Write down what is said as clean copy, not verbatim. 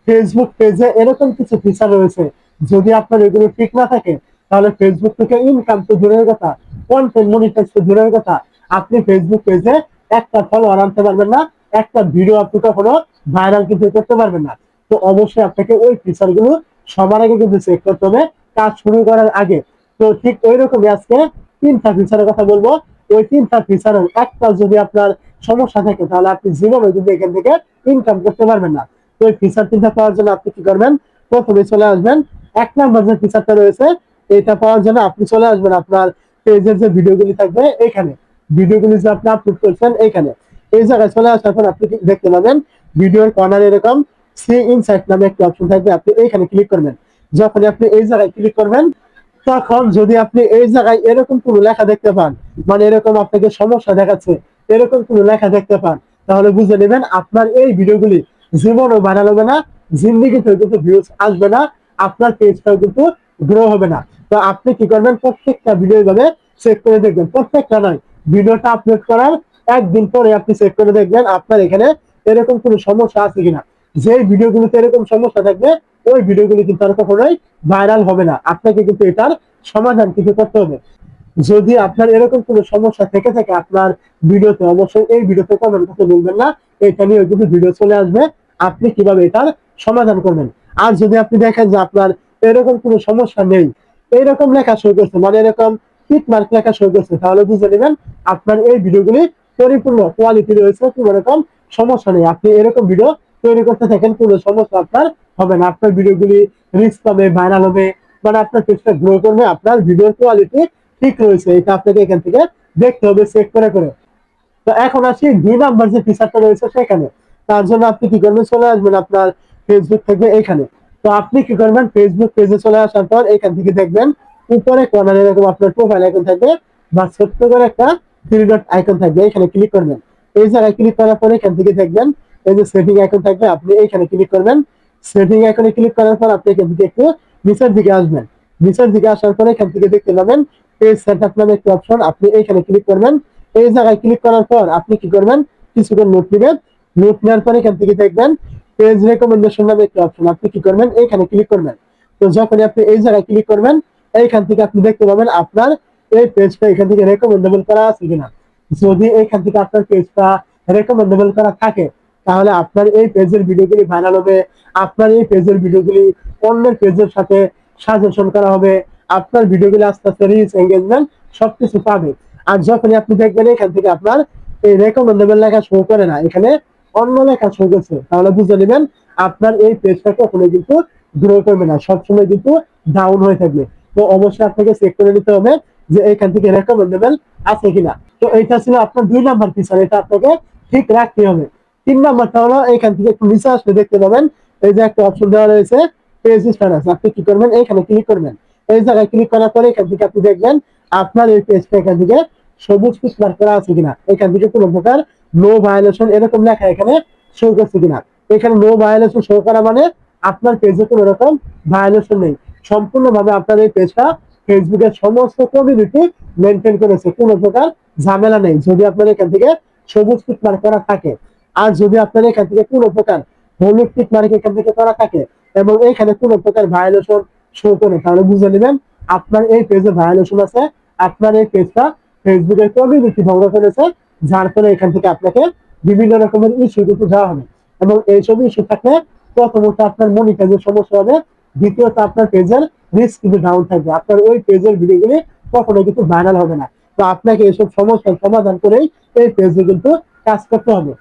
Facebook পেজে এরকম কিছু ফিচার রয়েছে, যদি আপনার এগুলো ঠিক না থাকে তাহলে ফেসবুক থেকে ইনকাম তো দূরের কথা, কন্টেন্ট মনিটাইজ তো দূরের কথা, আপনি ফেসবুক পেজে একটা ফলোয়ার আনতে পারবেন না, একটা ভিডিও আপনি কখনো ভাইরাল কিন্তু করতে পারবেন না। তো অবশ্যই আপনাকে ওই ফিচার গুলো সবার আগে কিন্তু চেক করতে হবে কাজ শুরু করার আগে। তো ঠিক ওই রকমই আজকে তিনটা ফিচারের কথা বলবো। ওই তিনটা ফিচারের একটা যদি আপনার সমস্যা থাকে তাহলে আপনি জীবনে কিন্তু এখান থেকে ইনকাম করতে পারবেন না। তো এই ফিচার তিনটা পাওয়ার জন্য আপনি কি করবেন, প্রথমে চলে আসবেন এক নাম্বার যে ফিচারটা রয়েছে, এটা পাওয়ার জন্য আপনি চলে আসবেন আপনার পেজের যে ভিডিওগুলি থাকবে এখানে, ভিডিওগুলি যে আপনি আপলোড করছেন এখানে, এই জায়গায় চলে আসার পর আপনি দেখতে পাবেন ভিডিওর কর্নারে এরকম সি ইনসাইট নামে একটা অপশন থাকবে, আপনি এইখানে ক্লিক করবেন। যখন আপনি এই জায়গায় ক্লিক করবেন তখন যদি আপনি এই জায়গায় এরকম কোনো লেখা দেখতে পান, মানে এরকম আপনাকে সমস্যা দেখাচ্ছে, এরকম কোনো লেখা দেখতে পান, তাহলে বুঝে নেবেন আপনার এই ভিডিওগুলি জীবনও ভাইরাল হবে না, জিন্দিগিতেও কিন্তু ভিউজ আসবে না, আপনার পেজটাও কিন্তু গ্রো হবে না। তো আপনি কি করবেন, প্রত্যেকটা ভিডিও ভাবে চেক করে দেখবেন, প্রত্যেকটা নয়, ভিডিওটা আপলোড করার একদিন পরে আপনি চেক করে দেখবেন আপনার এখানে এরকম কোনো সমস্যা আছে কিনা। যে ভিডিওগুলোতে এরকম সমস্যা থাকবে ওই ভিডিওগুলি কিন্তু আর কখনোই ভাইরাল হবে না, আপনাকে কিন্তু এটার সমাধান কিছু করতে হবে। যদি আপনার এরকম কোনো সমস্যা থেকে থাকে আপনার ভিডিওতে, অবশ্যই এই ভিডিওতে কমেন্ট করতে বলবেন না, এটা নিয়ে কিন্তু ভিডিও চলে আসবে আপনি কিভাবে এটার সমাধান করবেন। আর যদি আপনি দেখেন যে আপনার এরকম কোনো সমস্যা নেই, এইরকম লেখা শুরু করছে, মানে এরকম টিক মার্ক লেখা শুরু করছে, তাহলে বুঝে নেবেন আপনার এই ভিডিওগুলি পরিপূর্ণ কোয়ালিটি রয়েছে, কোনো রকম সমস্যা নেই। আপনি এরকম ভিডিও তৈরি করতে থাকেন, কোনো সমস্যা আপনার হবে না, আপনার ভিডিওগুলি রিচ পাবে, ভাইরাল হবে, মানে আপনার পেজটা গ্রো করবে, আপনার ভিডিওর কোয়ালিটি ঠিক রয়েছে, এটা আপনাকে এখান থেকে দেখতে হবে চেক করে করে। তো এখন আসি 2 নাম্বার যে ফিচারটা রয়েছে সেখানে। তার জন্য আপনি কি করবেন, চলে আসবেন আপনার ফেসবুক থেকে এখানে। তো আপনি কি করবেন, ফেসবুক পেজে চলে আসার পর এখান থেকে দেখবেন উপরে কর্নারে এরকম আপনার প্রোফাইল আইকন থাকবে বা ছোট্ট করে একটা থ্রি ডট আইকন থাকবে, এখানে ক্লিক করবেন। এই জায়গায় ক্লিক করার পরে এখান থেকে দেখবেন এই যে সেটিং আইকন থাকবে, আপনি এইখানে ক্লিক করবেন। সেটিং আইকনে ক্লিক করার পর আপনি এখান থেকে একটু নিচের দিকে আসবেন। নিচের দিকে আসার পরে এখান থেকে দেখতে পাবেন পেজ সেটআপ নামে একটা অপশন, আপনি এইখানে ক্লিক করবেন। এই জায়গায় ক্লিক করার পর আপনি কি করবেন, কিছুক্ষণ নোট নেবেন। নোট নেওয়ার পর এখান থেকে দেখবেন পেজ রেকমেন্ডেশন নামে একটা অপশন, আপনি কি করবেন, এইখানে ক্লিক করবেন। তো যখনই আপনি এই জায়গায় ক্লিক করবেন এইখান থেকে আপনি দেখতে পাবেন আপনার এই পেজটা এখান থেকে রেকমেন্ডেবল করা আছে কিনা। যদি এইখান থেকে আপনার পেজটা রেকমেন্ডেবল করা থাকে তাহলে আপনার এই পেজের ভিডিওগুলি ভাইরাল হবে, আপনার এই পেজের ভিডিওগুলি অন্যের পেজের সাথে সাজেশন করা হবে, আপনার ভিডিওগুলি আস্তে আস্তে রিচ এঙ্গেজমেন্ট সবকিছু পাবে। আর যখনই আপনি দেখবেন এখান থেকে আপনার এই রেকমেন্ডেবল লেখা শো করে না, এখানে অন্য লেখা শো করছে, তাহলে বুঝে নেবেন আপনার এই পেজটা কখনো কিন্তু গ্রো করবে না, সবসময় কিন্তু ডাউন হয়ে থাকবে। তো অবশ্যই আপনাকে চেক করে নিতে হবে যে এখান থেকে রেকমেন্ডেবল আছে কিনা। তো এটা ছিল আপনার 2 নাম্বার ফিচার, এটা আপনাকে ঠিক রাখতে হবে। 3 নাম্বারটা হলো এখান থেকে একটু নিচে আসলে দেখতে পাবেন এই যে একটা অপশন দেওয়া রয়েছে পেজ স্ট্যাটাস, আপনি কি করবেন, এখানে ক্লিক করবেন। এই জায়গায় ক্লিক করার পরে এখান থেকে আপনি দেখবেন আপনার এই পেজটা এখান থেকে সবুজ টিক মার্ক করা আছে কিনা, এখান থেকে কোনো প্রকার নো ভায়োলেশন এরকম লেখা এখানে শো করছে কিনা। এখানে নো ভায়োলেশন শো করা মানে আপনার পেজে কোনো রকম ভায়োলেশন নেই, সম্পূর্ণভাবে আপনার এই পেজটা ফেসবুকের সমস্ত কমিউনিটি মেনটেন করেছে, কোনো প্রকার ঝামেলা নেই যদি আপনার এখান থেকে সবুজ টিক মার্ক করা থাকে। আর যদি আপনার এখান থেকে কোনো প্রকার হলুদ টিক মার্ক এখান থেকে করা থাকে এবং এখানে কোনো প্রকার ভায়োলেশন শো করে, তাহলে বুঝে নেবেন আপনার এই পেজে ভায়োলেশন আছে, আপনার এই পেজটা ফেসবুকের কমিউনিটি ভঙ্গ করেছে, যার ফলে এখান থেকে আপনাকে বিভিন্ন রকমের ইস্যু কিন্তু দেওয়া হবে। এবং এইসব ইস্যু থাকলে প্রথমত আপনার মনিটাইজের সমস্যা হবে, দ্বিতীয়ত আপনার পেজের রিস্ক কিন্তু ডাউন থাকবে, আপনার ওই পেজের ভিডিওগুলি কখনো কিন্তু ভাইরাল হবে না। তো আপনাকে এইসব সমস্যার সমাধান করেই এই পেজে কিন্তু কাজ করতে হবে।